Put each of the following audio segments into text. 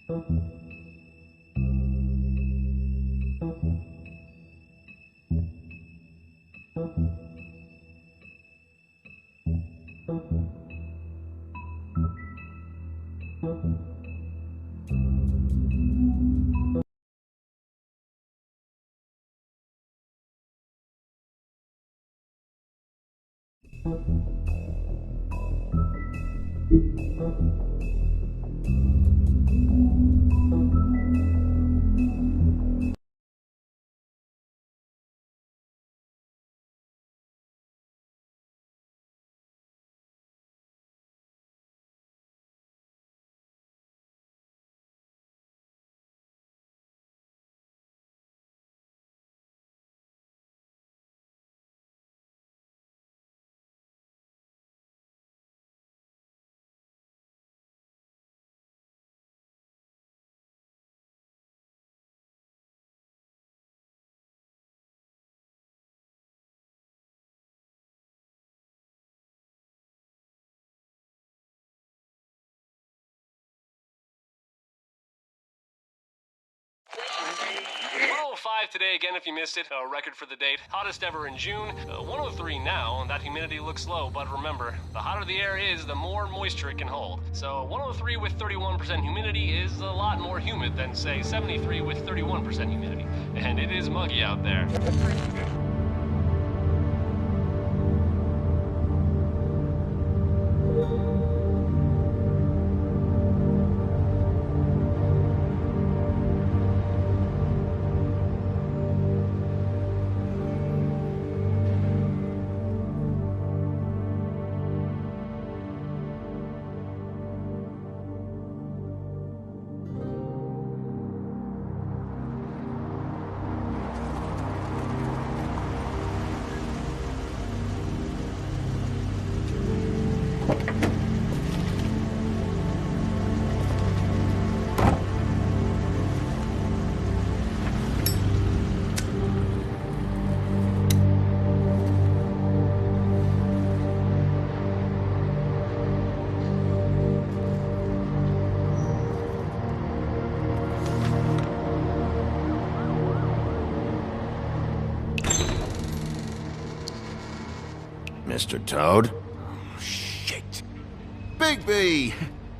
.105 today again if you missed it, a record for the date. Hottest ever in June. 103 now, and that humidity looks low, but remember, the hotter the air is, the more moisture it can hold. So 103 with 31% humidity is a lot more humid than, say, 73 with 31% humidity. And it is muggy out there. Mr. Toad? Oh, shit. Bigby!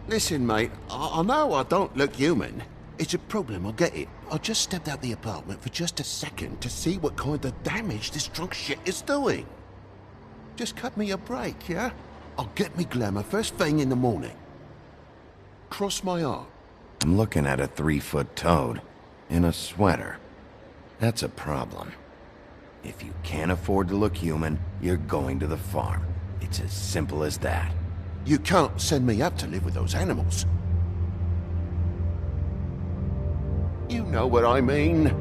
Listen, mate, I know I don't look human. It's a problem, I get it. I just stepped out the apartment for just a second to see what kind of damage this drunk shit is doing. Just cut me a break, yeah? I'll get me glamour first thing in the morning. Cross my heart. I'm looking at a 3-foot toad in a sweater. That's a problem. If you can't afford to look human, you're going to the farm. It's as simple as that. You can't send me up to live with those animals. You know what I mean.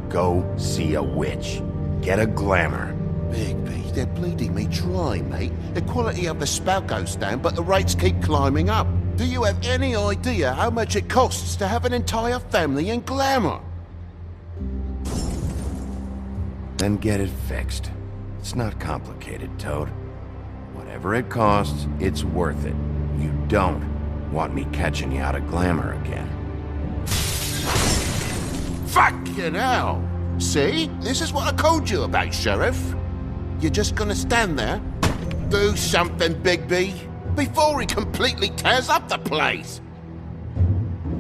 Go see a witch. Get a glamour. Bigby, they're bleeding me dry, mate. The quality of the spout goes down, but the rates keep climbing up. Do you have any idea how much it costs to have an entire family in glamour? Then get it fixed. It's not complicated, Toad. Whatever it costs, it's worth it. You don't want me catching you out of glamour again. Fucking hell! See? This is what I told you about, Sheriff. You're just gonna stand there? Do something, Bigby, before he completely tears up the place!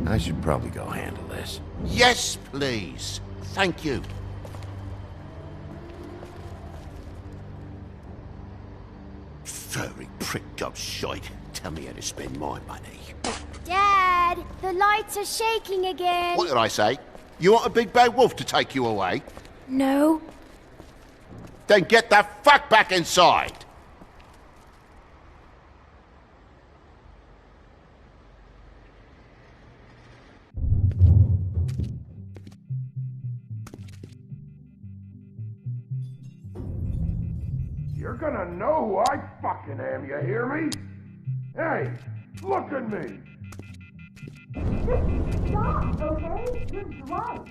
I should probably go handle this. Yes, please. Thank you. Furry prick gobshite. Tell me how to spend my money. Dad, the lights are shaking again. What did I say? You want a big bad wolf to take you away? No. Then get the fuck back inside! You're gonna know who I fucking am, you hear me? Hey, look at me! Just stop, okay? You're drunk.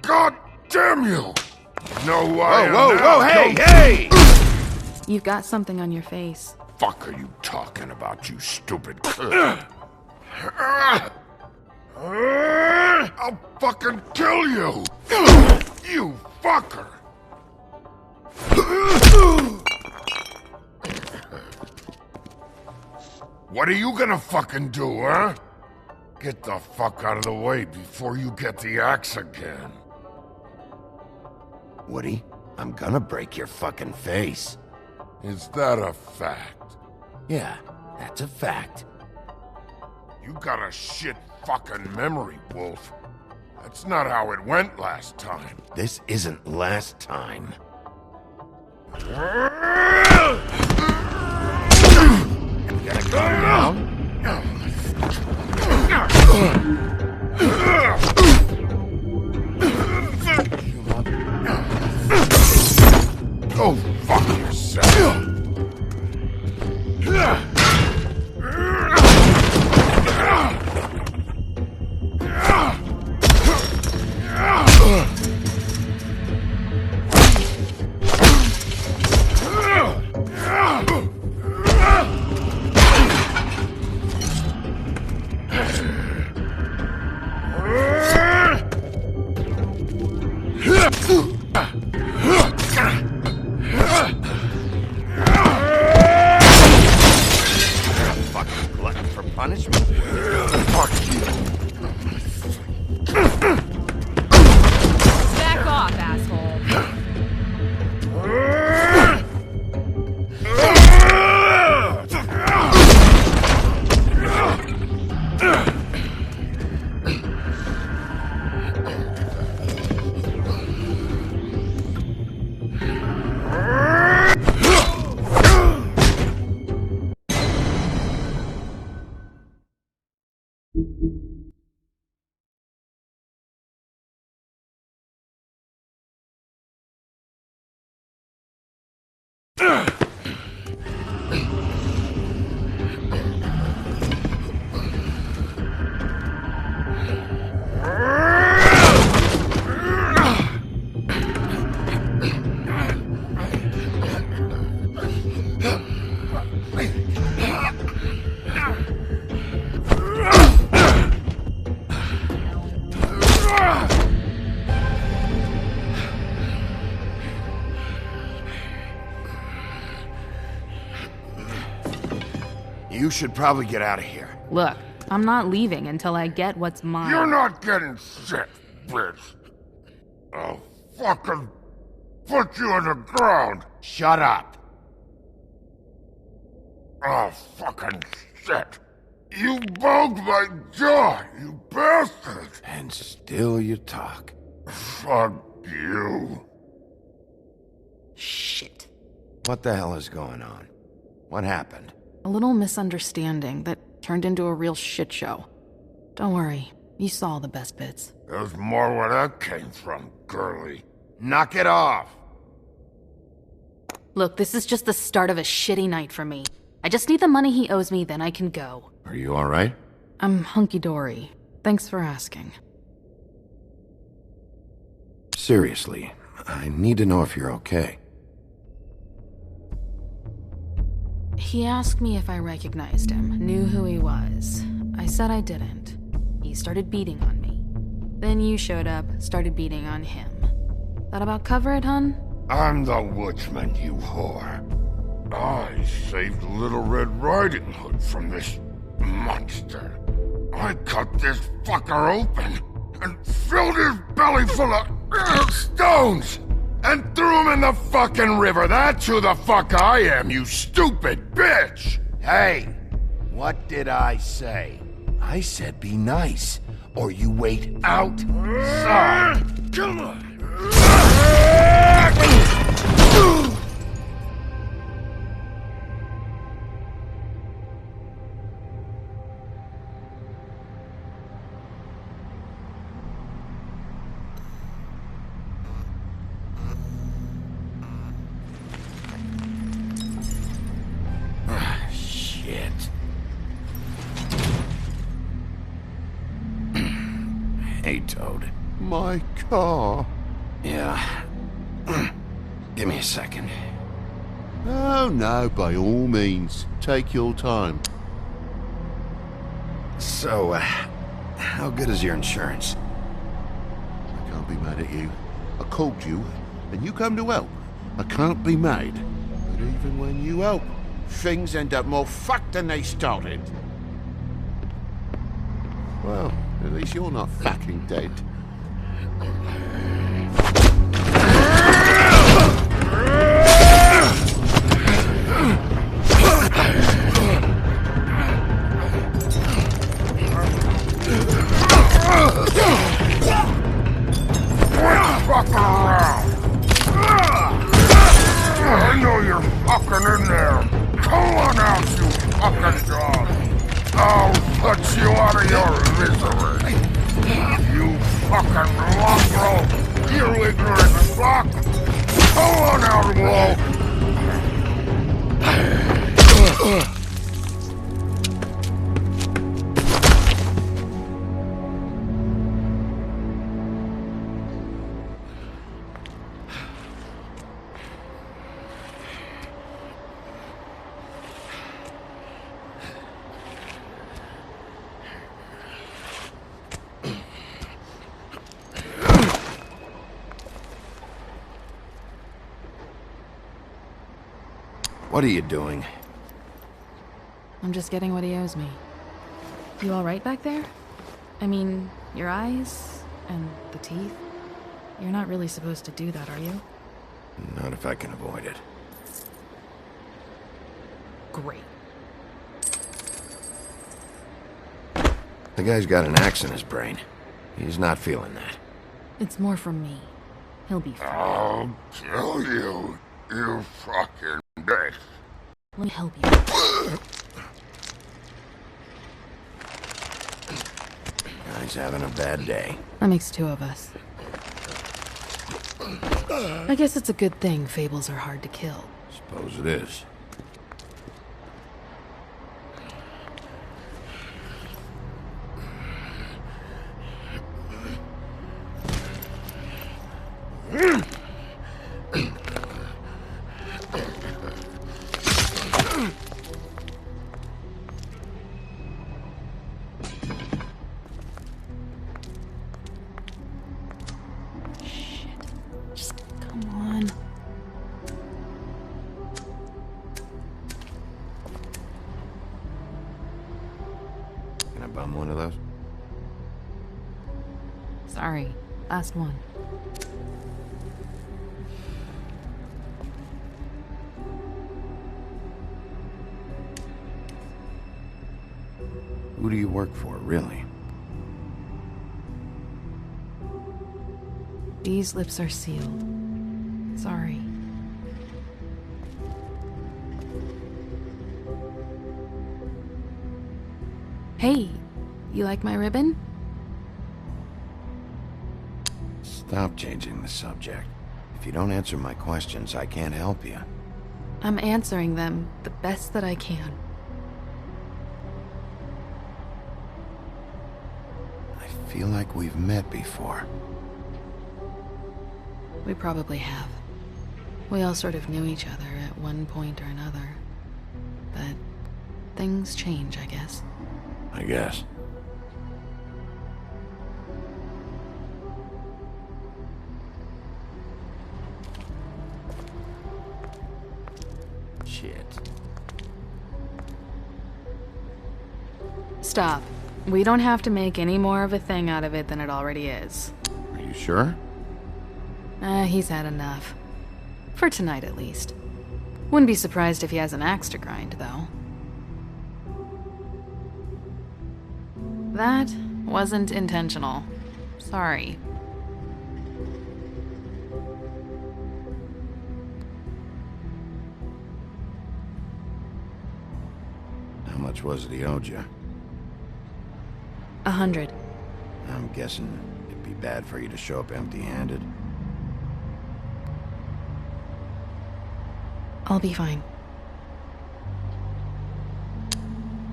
God damn you! You know who I am Whoa, now, hey, don't hey! You've got something on your face. fuck are you talking about, you stupid I'll fucking kill you! You fucker! What are you gonna fucking do, huh? Get the fuck out of the way before you get the axe again. Woody, I'm gonna break your fucking face. Is that a fact? Yeah, that's a fact. You got a shit fucking memory, Wolf. That's not how it went last time. This isn't last time. You gotta calm down. Go fuck yourself. Fucking glutton for punishment. Fuck you. Back off, asshole. You should probably get out of here. Look, I'm not leaving until I get what's mine. You're not getting shit, bitch. I'll fucking put you on the ground. Shut up. Oh, fucking shit. You broke my jaw, you bastard. And still you talk. Fuck you. Shit. What the hell is going on? What happened? A little misunderstanding that turned into a real shit show. Don't worry, you saw the best bits. There's more where that came from, girly. Knock it off. Look, this is just the start of a shitty night for me. I just need the money he owes me, then I can go. Are you alright? I'm hunky-dory. Thanks for asking. Seriously, I need to know if you're okay. He asked me if I recognized him, knew who he was. I said I didn't. He started beating on me. Then you showed up, started beating on him. That about cover it, hun? I'm the woodsman, you whore. I saved Little Red Riding Hood from this monster. I cut this fucker open and filled his belly full of stones and threw him in the fucking river. That's who the fuck I am, you stupid bitch! Hey, what did I say? I said be nice, or you wait outside. Come on! Shit. Hey, Toad. My car. Yeah. Give me a second. Oh, no, by all means. Take your time. So, how good is your insurance? I can't be mad at you. I called you, and you come to help. I can't be mad. But even when you help, things end up more fucked than they started. Well, at least you're not fucking dead. Fucking around! I know you're fucking in there! Come on out, you fucking dog! I'll put you out of your misery! You fucking mongrel! You ignorant fuck! Come on out, Wolf! What are you doing? I'm just getting what he owes me. You alright back there? I mean, your eyes and the teeth? You're not really supposed to do that, are you? Not if I can avoid it. Great. The guy's got an axe in his brain. He's not feeling that. It's more from me. He'll be fine. I'll kill you, you fucking bitch. Let me help you. He's having a bad day. That makes two of us. I guess it's a good thing fables are hard to kill. Suppose it is. Can I bum one of those? Sorry, last one. Who do you work for, really? These lips are sealed. Sorry. Hey, you like my ribbon? Stop changing the subject. If you don't answer my questions, I can't help you. I'm answering them the best that I can. I feel like we've met before. We probably have. We all sort of knew each other at one point or another. But things change, I guess. I guess. Shit. Stop. We don't have to make any more of a thing out of it than it already is. Are you sure? He's had enough. For tonight, at least. Wouldn't be surprised if he has an axe to grind, though. That wasn't intentional. Sorry. How much was it he owed you? 100. I'm guessing it'd be bad for you to show up empty-handed. I'll be fine.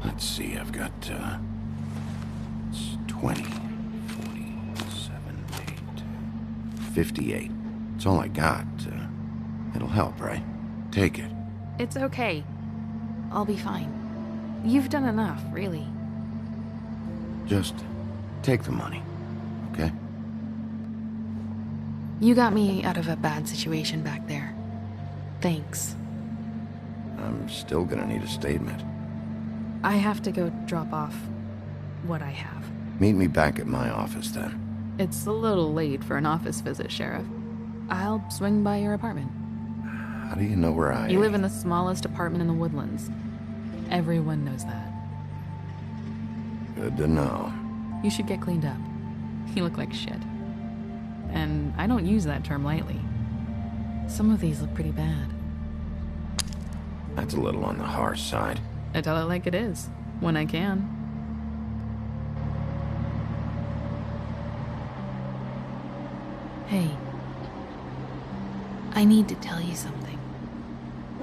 Let's see, I've got, it's 20, 40, 70. 58. It's all I got. It'll help, right? Take it. It's okay. I'll be fine. You've done enough, really. Just take the money, okay? You got me out of a bad situation back there. Thanks. I'm still gonna need a statement. I have to go drop off what I have. Meet me back at my office, then. It's a little late for an office visit, Sheriff. I'll swing by your apartment. How do you know where I... You live in the smallest apartment in the Woodlands. Everyone knows that. Good to know. You should get cleaned up. You look like shit. And I don't use that term lightly. Some of these look pretty bad. That's a little on the harsh side. I tell it like it is, when I can. Hey. I need to tell you something.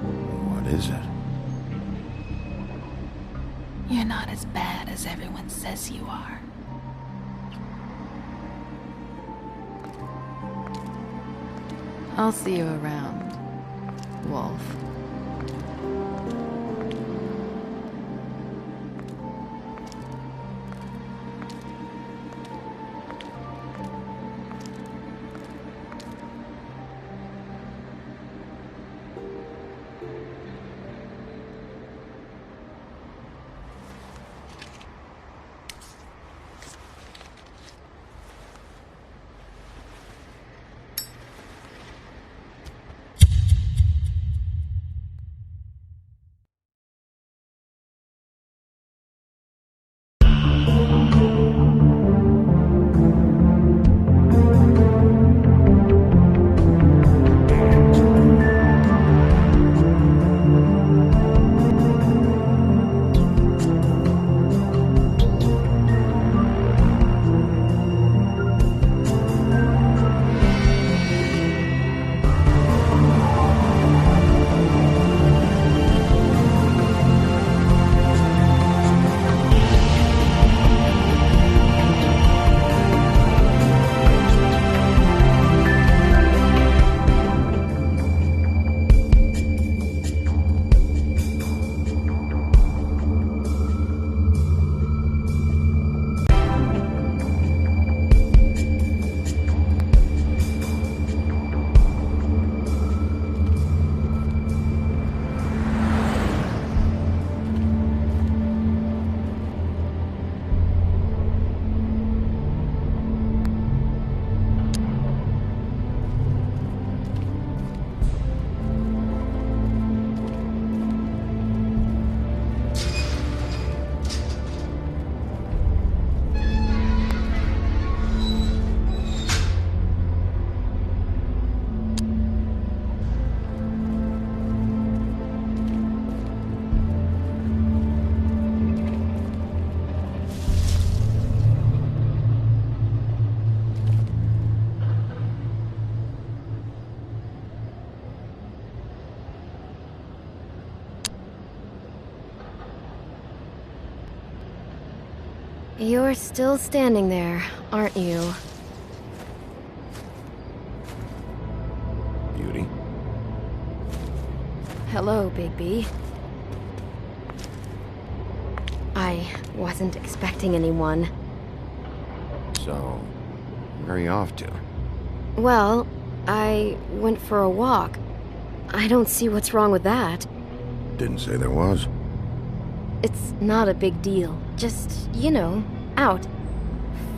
What is it? You're not as bad as everyone says you are. I'll see you around, Wolf. You're still standing there, aren't you? Beauty? Hello, Bigby. I wasn't expecting anyone. So, where are you off to? Well, I went for a walk. I don't see what's wrong with that. Didn't say there was. It's not a big deal. Just, you know, out.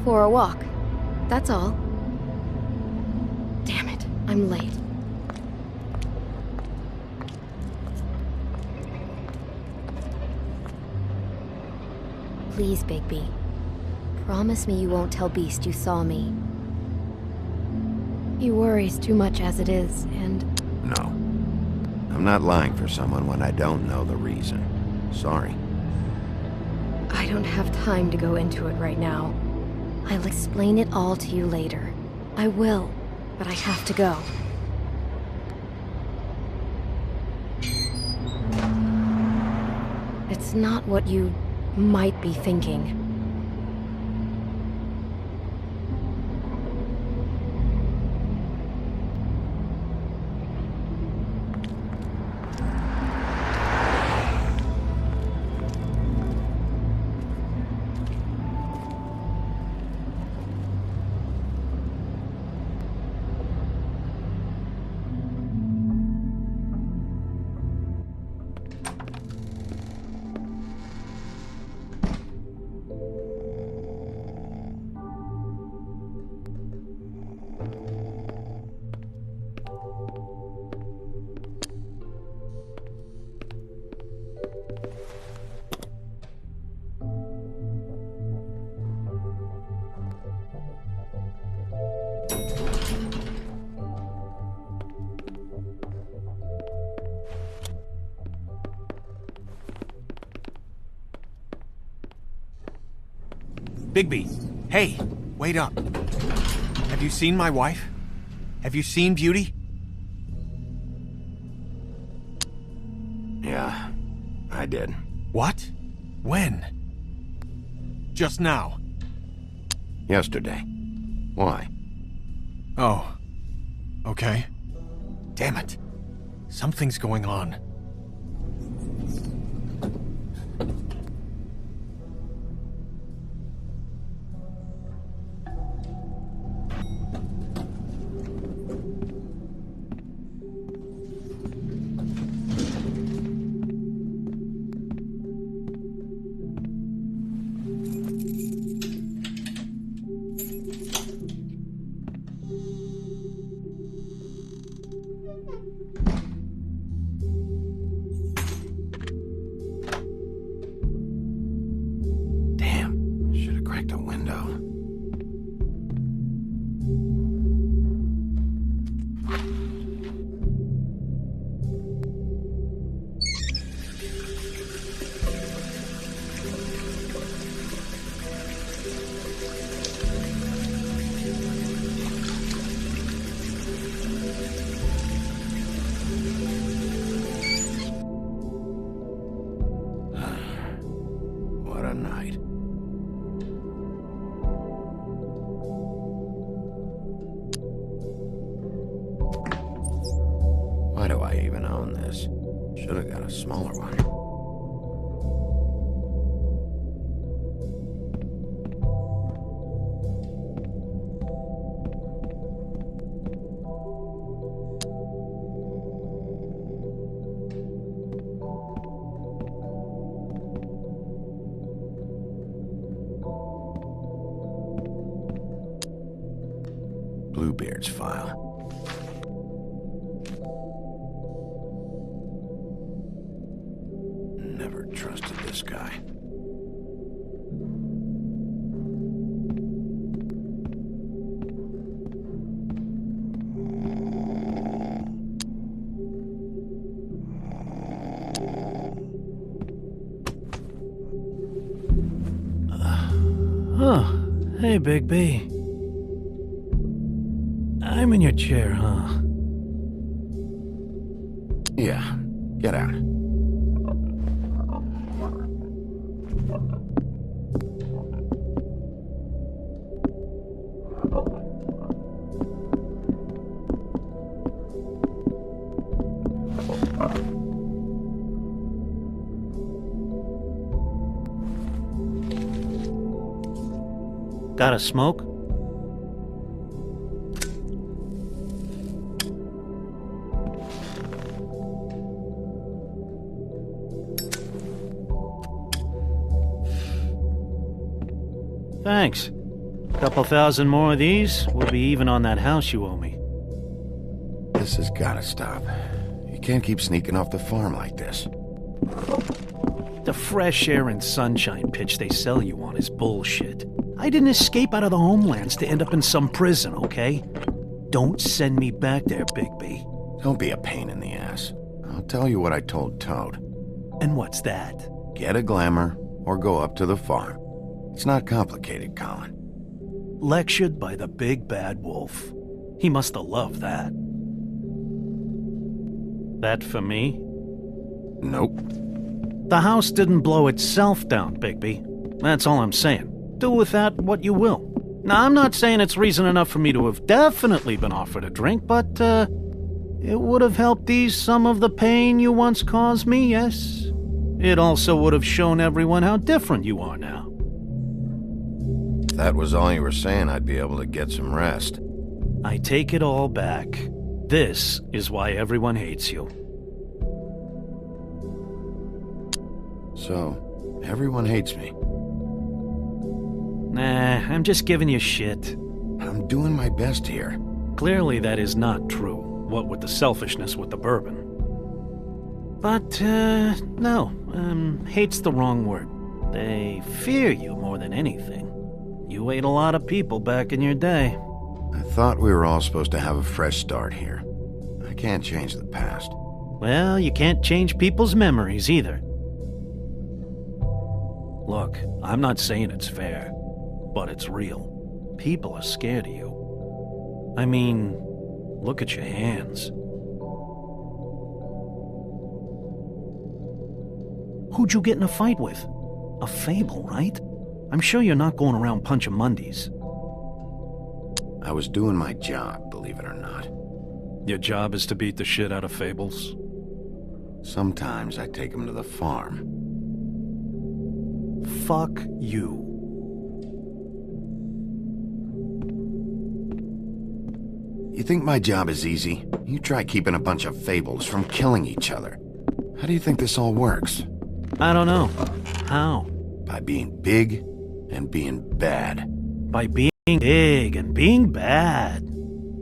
For a walk. That's all. Damn it, I'm late. Please, Bigby. Promise me you won't tell Beast you saw me. He worries too much as it is, and... No. I'm not lying for someone when I don't know the reason. Sorry. I don't have time to go into it right now. I'll explain it all to you later. I will, but I have to go. It's not what you might be thinking. Bigby, hey, wait up. Have you seen my wife? Have you seen Beauty? Yeah, I did. What? When? Just now. Yesterday. Why? Oh. Okay. Damn it. Something's going on. Why do I even own this? Should have got a smaller one. Bluebeard's file. Never trusted this guy. Hey, Big B. I'm in your chair, huh? Yeah, get out. Got a smoke? Thanks. Couple thousand more of these, we'll be even on that house you owe me. This has gotta stop. You can't keep sneaking off the farm like this. The fresh air and sunshine pitch they sell you on is bullshit. I didn't escape out of the homelands to end up in some prison, okay? Don't send me back there, Bigby. Don't be a pain in the ass. I'll tell you what I told Toad. And what's that? Get a glamour, or go up to the farm. It's not complicated, Colin. Lectured by the big bad wolf. He must have loved that. That for me? Nope. The house didn't blow itself down, Bigby. That's all I'm saying. Do with that what you will. Now, I'm not saying it's reason enough for me to have definitely been offered a drink, but, it would have helped ease some of the pain you once caused me, yes? It also would have shown everyone how different you are now. If that was all you were saying, I'd be able to get some rest. I take it all back. This is why everyone hates you. So, everyone hates me. Nah, I'm just giving you shit. I'm doing my best here. Clearly that is not true, what with the selfishness with the bourbon. But, no, hate's the wrong word. They fear you more than anything. You ate a lot of people back in your day. I thought we were all supposed to have a fresh start here. I can't change the past. Well, you can't change people's memories either. Look, I'm not saying it's fair. but it's real. People are scared of you. I mean, look at your hands. Who'd you get in a fight with? A fable, right? I'm sure you're not going around punching Mondays. I was doing my job, believe it or not. Your job is to beat the shit out of fables? Sometimes I take them to the farm. Fuck you. You think my job is easy? You try keeping a bunch of fables from killing each other. How do you think this all works? I don't know. How? By being big and being bad. By being big and being bad.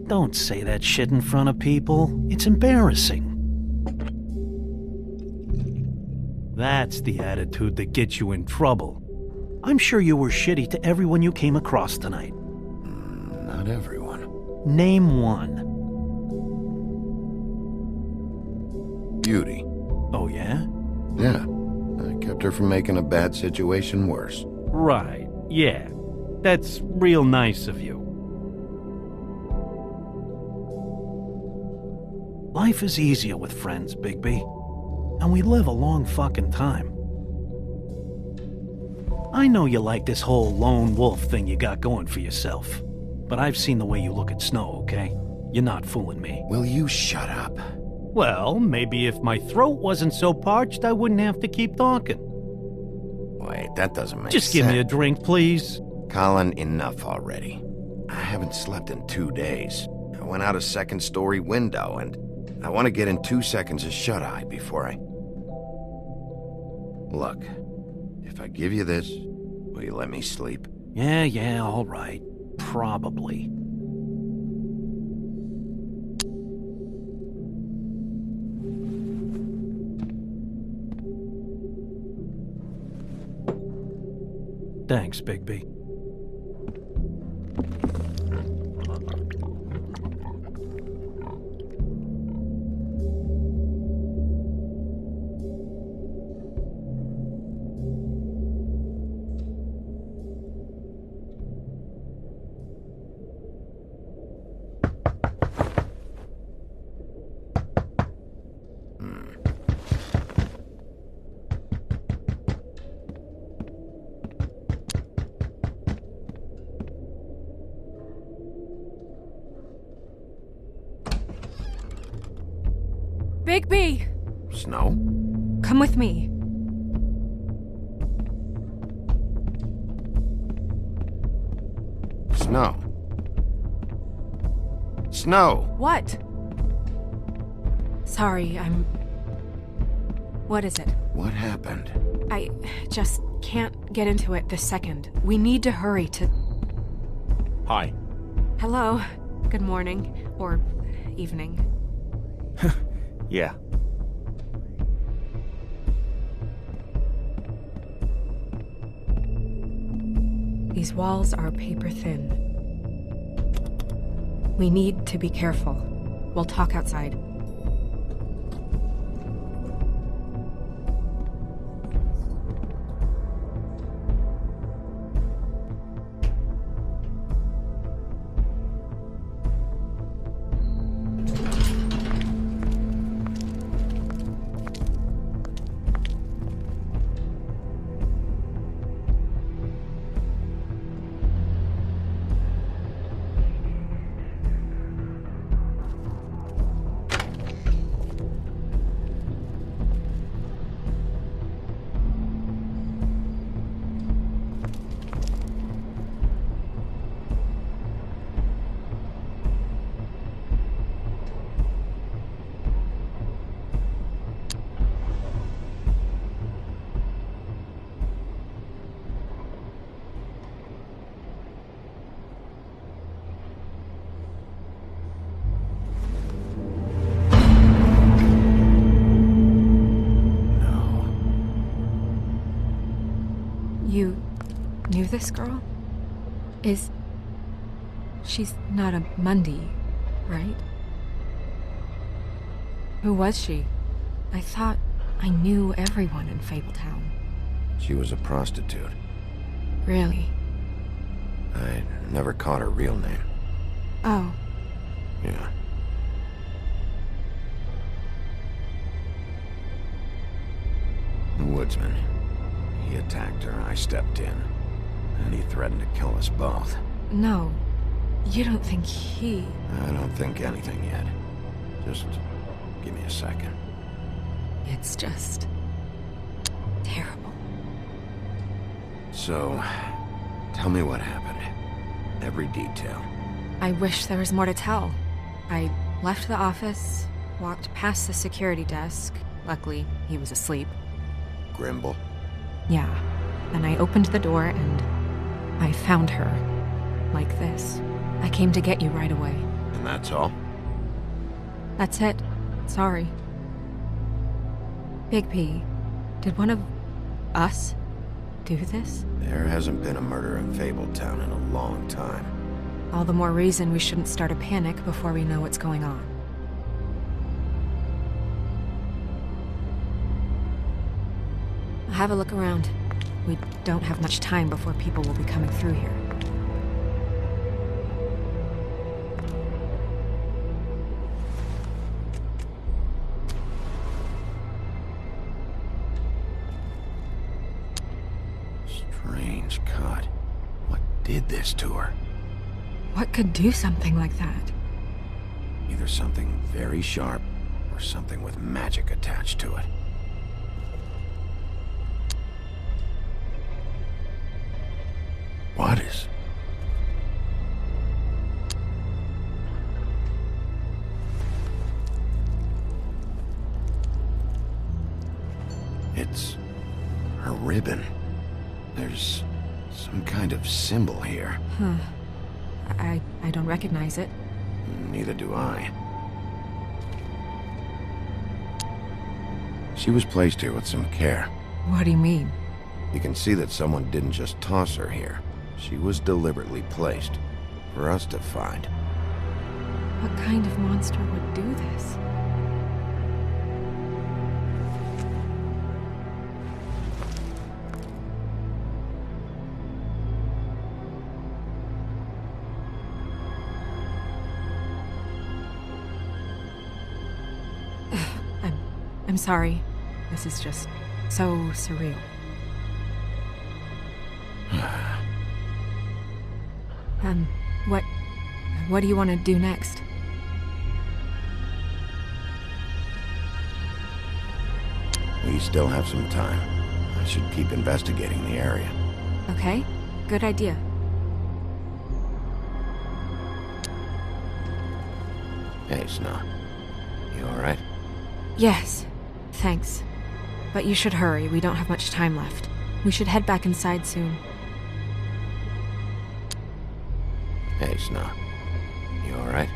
Don't say that shit in front of people. It's embarrassing. That's the attitude that gets you in trouble. I'm sure you were shitty to everyone you came across tonight. Not everyone. Name one. Beauty. Oh, yeah? Yeah. I kept her from making a bad situation worse. Right, yeah. That's real nice of you. Life is easier with friends, Bigby. And we live a long fucking time. I know you like this whole lone wolf thing you got going for yourself. But I've seen the way you look at Snow, okay? You're not fooling me. Will you shut up? Well, maybe if my throat wasn't so parched, I wouldn't have to keep talking. Wait, that doesn't make sense. Just give me a drink, please. Colin, enough already. I haven't slept in 2 days. I went out a second-story window, and I want to get in 2 seconds of shut-eye before I... Look, if I give you this, will you let me sleep? Yeah, all right. Probably. Thanks, Bigby. Bigby! Snow? Come with me. Snow. Snow! What? Sorry, What is it? What happened? I just can't get into it this second. We need to hurry to... Hi. Hello. Good morning. Or evening. Yeah. These walls are paper thin. We need to be careful. We'll talk outside. You knew this girl? She's not a Mundy, right? Who was she? I thought I knew everyone in Fabletown. She was a prostitute. Really? I never caught her real name. Oh. Yeah. The woodsman. He attacked her, I stepped in. And he threatened to kill us both. No. You don't think he... I don't think anything yet. Just give me a second. It's just... terrible. So, tell me what happened. Every detail. I wish there was more to tell. I left the office, walked past the security desk. Luckily, he was asleep. Grimble? Yeah. Then I opened the door and I found her. Like this. I came to get you right away. And that's all? That's it. Sorry. Big P, did one of us do this? There hasn't been a murder in Fabletown in a long time. All the more reason we shouldn't start a panic before we know what's going on. Have a look around. We don't have much time before people will be coming through here. Strange cut. What did this to her? What could do something like that? Either something very sharp, or something with magic attached to it. What is... It's... her ribbon. There's some kind of symbol here. Huh. I don't recognize it. Neither do I. She was placed here with some care. What do you mean? You can see that someone didn't just toss her here. She was deliberately placed for us to find. What kind of monster would do this? I'm sorry. This is just so surreal. What do you want to do next? We still have some time. I should keep investigating the area. Okay, good idea. Hey, Snow. You alright? Yes, thanks. But you should hurry, we don't have much time left. We should head back inside soon. Hey, Snow. You alright?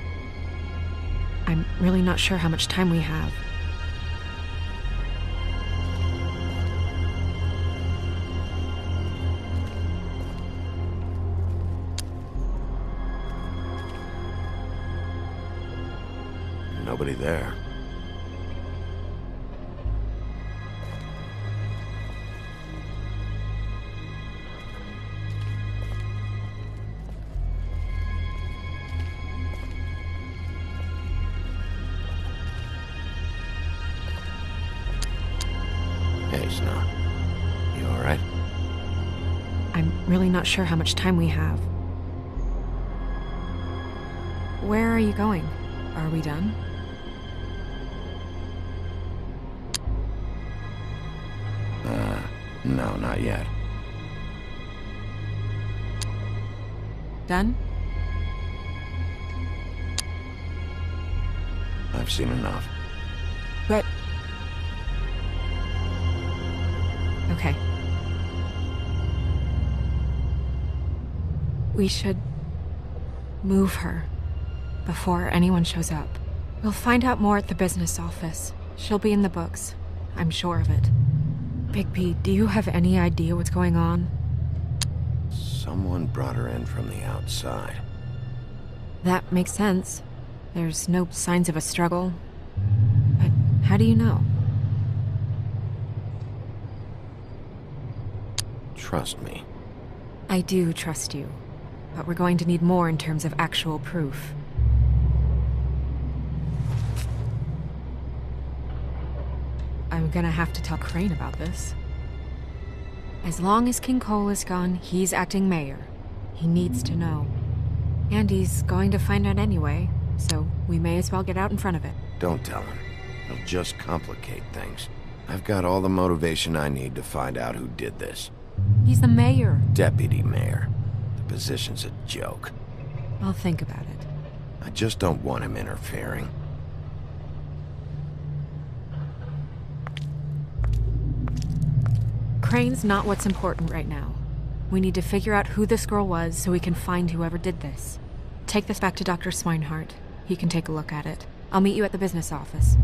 I'm really not sure how much time we have. Nobody there. Hey, Snow. You alright? I'm really not sure how much time we have. Where are you going? Are we done? No, not yet. Done? I've seen enough. But... Okay. We should move her before anyone shows up. We'll find out more at the business office. She'll be in the books. I'm sure of it. Big P, do you have any idea what's going on? Someone brought her in from the outside. That makes sense. There's no signs of a struggle. But how do you know? Trust me. I do trust you. but we're going to need more in terms of actual proof. I'm gonna have to tell Crane about this. As long as King Cole is gone, he's acting mayor. He needs to know. And he's going to find out anyway, so we may as well get out in front of it. Don't tell him. It'll just complicate things. I've got all the motivation I need to find out who did this. He's the mayor. Deputy mayor. The position's a joke. I'll think about it. I just don't want him interfering. Crane's not what's important right now. We need to figure out who this girl was so we can find whoever did this. Take this back to Dr. Swinehart. He can take a look at it. I'll meet you at the business office.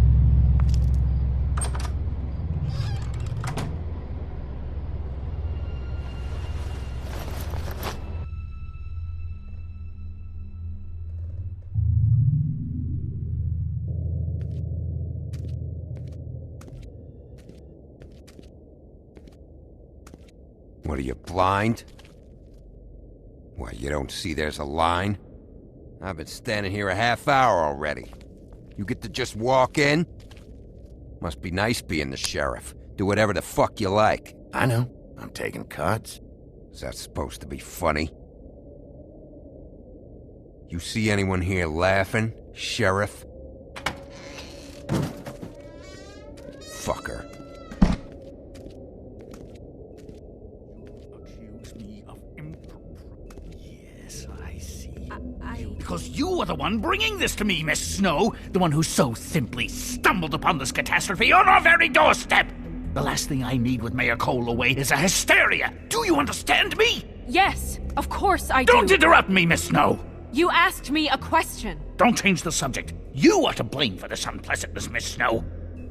What are you, blind? What, you don't see there's a line? I've been standing here a half hour already. You get to just walk in? Must be nice being the sheriff. Do whatever the fuck you like. I know. I'm taking cuts. Is that supposed to be funny? You see anyone here laughing, Sheriff? Fucker. Yes, I see. Because you are the one bringing this to me, Miss Snow. The one who so simply stumbled upon this catastrophe on our very doorstep. The last thing I need with Mayor Cole away is a hysteria. Do you understand me? Yes, of course I do. Don't interrupt me, Miss Snow. You asked me a question. Don't change the subject. You are to blame for this unpleasantness, Miss Snow.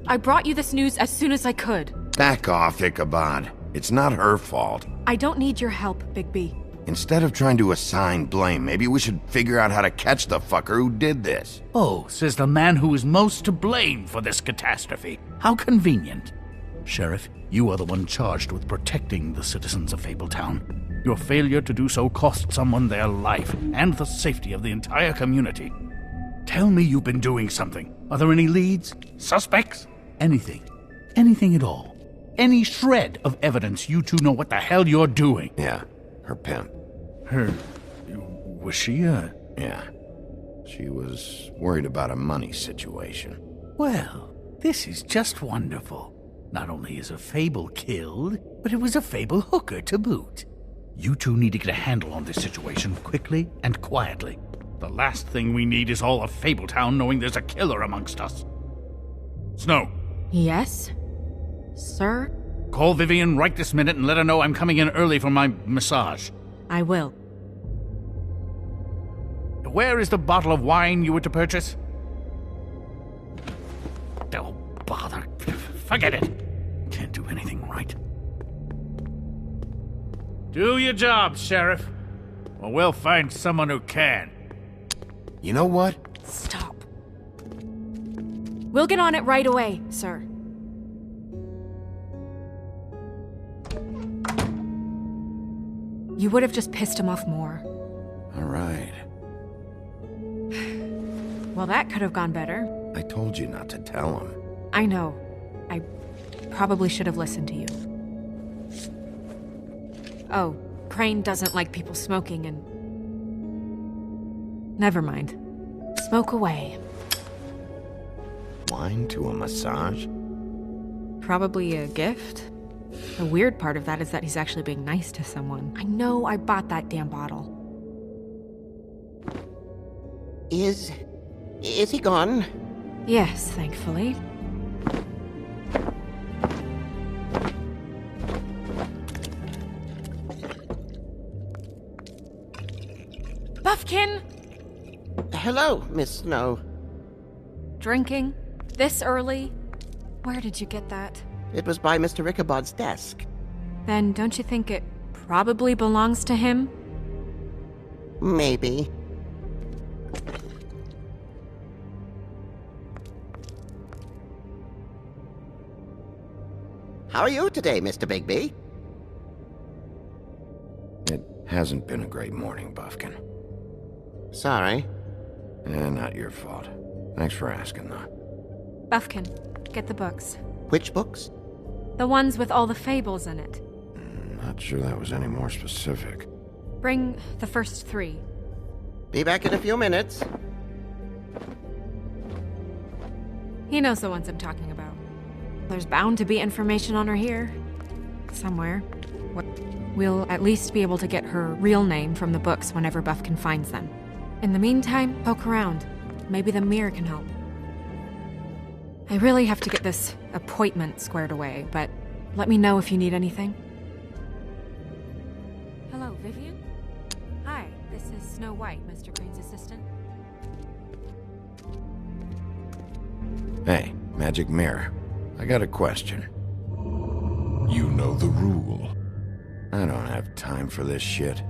I brought you this news as soon as I could. Back off, Ichabod. It's not her fault. I don't need your help, Bigby. Instead of trying to assign blame, maybe we should figure out how to catch the fucker who did this. Oh, says the man who is most to blame for this catastrophe. How convenient. Sheriff, you are the one charged with protecting the citizens of Fabletown. Your failure to do so cost someone their life and the safety of the entire community. Tell me you've been doing something. Are there any leads? Suspects? Anything. Anything at all. Any shred of evidence you two know what the hell you're doing. Yeah, her pimp. Her... was she Yeah. She was worried about a money situation. Well, this is just wonderful. Not only is a Fable killed, but it was a Fable hooker to boot. You two need to get a handle on this situation quickly and quietly. The last thing we need is all of Fabletown knowing there's a killer amongst us. Snow. Yes? Sir? Call Vivian right this minute and let her know I'm coming in early for my massage. I will. Where is the bottle of wine you were to purchase? Oh, bother. Forget it. Can't do anything right. Do your job, Sheriff. Or we'll find someone who can. You know what? Stop. We'll get on it right away, sir. You would have just pissed him off more. All right. Well, that could have gone better. I told you not to tell him. I know. I probably should have listened to you. Oh, Crane doesn't like people smoking and... Never mind. Smoke away. Wine to a massage? Probably a gift? The weird part of that is that he's actually being nice to someone. I know I bought that damn bottle. Is he gone? Yes, thankfully. Buffkin! Hello, Miss Snow. Drinking? This early? Where did you get that? It was by Mr. Ichabod's desk. Then don't you think it probably belongs to him? Maybe. How are you today, Mr. Bigby? It Hasn't been a great morning, Buffkin. Sorry. Not your fault. Thanks for asking, though. Buffkin, get the books. Which books? The ones with all the fables in it. Not sure that was any more specific. Bring the first 3. Be back in a few minutes. He knows the ones I'm talking about. There's bound to be information on her here. Somewhere. We'll at least be able to get her real name from the books whenever Buffkin finds them. In the meantime, poke around. Maybe the mirror can help. I really have to get this appointment squared away, but let me know if you need anything. Hello, Vivian? Hi, this is Snow White, Mr. Crane's assistant. Hey, Magic Mirror. I got a question. You know the rule. I don't have time for this shit.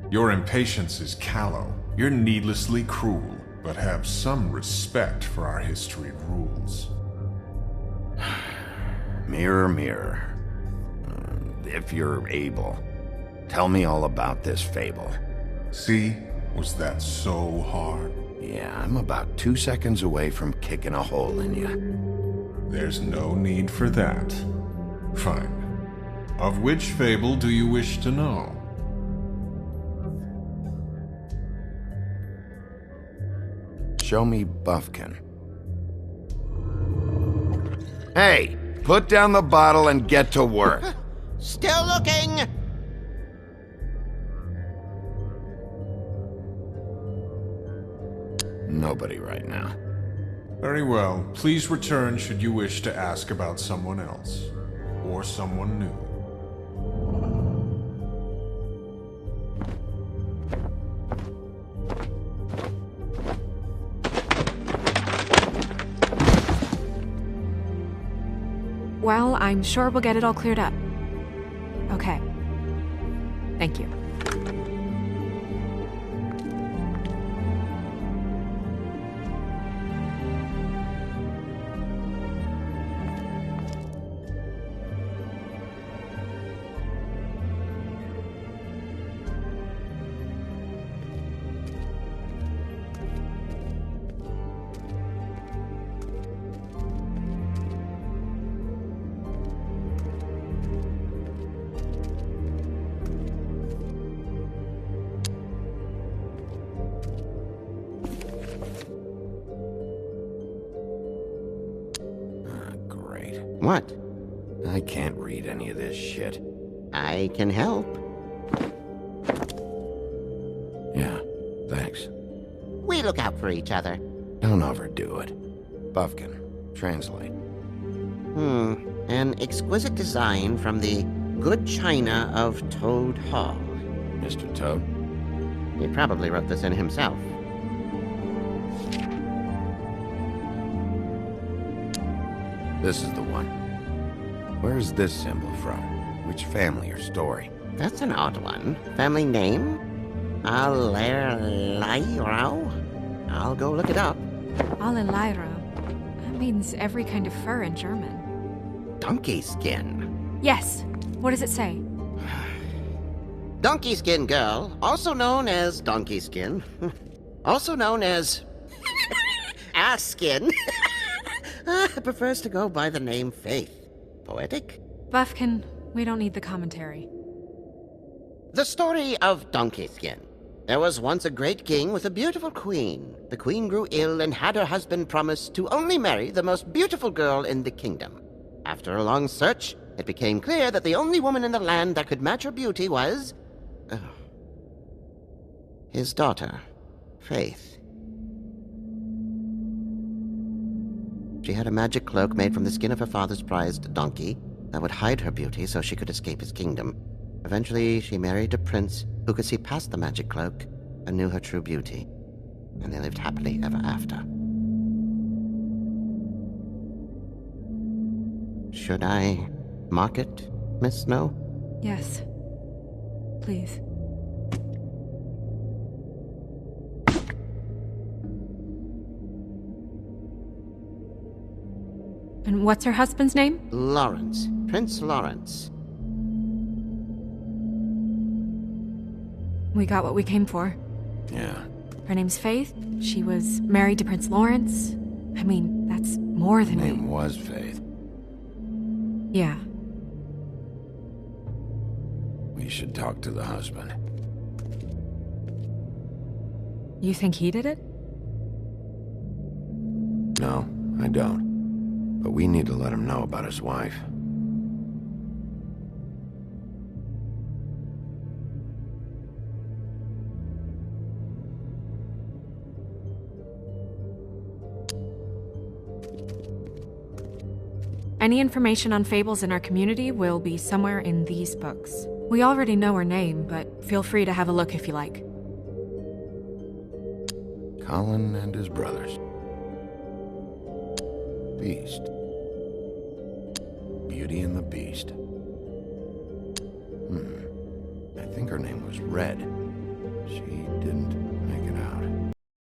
Your impatience is callow. You're needlessly cruel, but have some respect for our history rules. Mirror, mirror. If you're able, tell me all about this fable. See? Was that so hard? Yeah, I'm about 2 seconds away from kicking a hole in you. There's no need for that. Fine. Of which fable do you wish to know? Show me Buffkin. Hey, put down the bottle and get to work. Still looking! Nobody right now. Very well. Please return should you wish to ask about someone else. Or someone new. Well, I'm sure we'll get it all cleared up. Okay. Thank you. What? I can't read any of this shit. I can help. Yeah, thanks. We look out for each other. Don't overdo it. Buffkin, translate. An exquisite design from the good china of Toad Hall. Mr. Toad? He probably wrote this in himself. This is the one. Where's this symbol from? Which family or story? That's an odd one. Family name? Alerairo? I'll go look it up. Alerairo. That means every kind of fur in German. Donkey skin. Yes. What does it say? Donkey skin girl, also known as donkey skin. Also known as ass skin. Prefers to go by the name Faith. Poetic? Buffkin, we don't need the commentary. The story of Donkey Skin. There was once a great king with a beautiful queen. The queen grew ill and had her husband promise to only marry the most beautiful girl in the kingdom. After a long search, it became clear that the only woman in the land that could match her beauty was... his daughter, Faith. She had a magic cloak made from the skin of her father's prized donkey that would hide her beauty so she could escape his kingdom. Eventually, she married a prince who could see past the magic cloak and knew her true beauty. And they lived happily ever after. Should I mark it, Miss Snow? Yes. Please. And what's her husband's name? Lawrence. Prince Lawrence. We got what we came for. Yeah. Her name's Faith. She was married to Prince Lawrence. I mean, that's more than Her name was Faith. Yeah. We should talk to the husband. You think he did it? No, I don't. But we need to let him know about his wife. Any information on fables in our community will be somewhere in these books. We already know her name, but feel free to have a look if you like. Colin and his brothers. Beast. Beauty and the Beast. I think her name was Red. She didn't...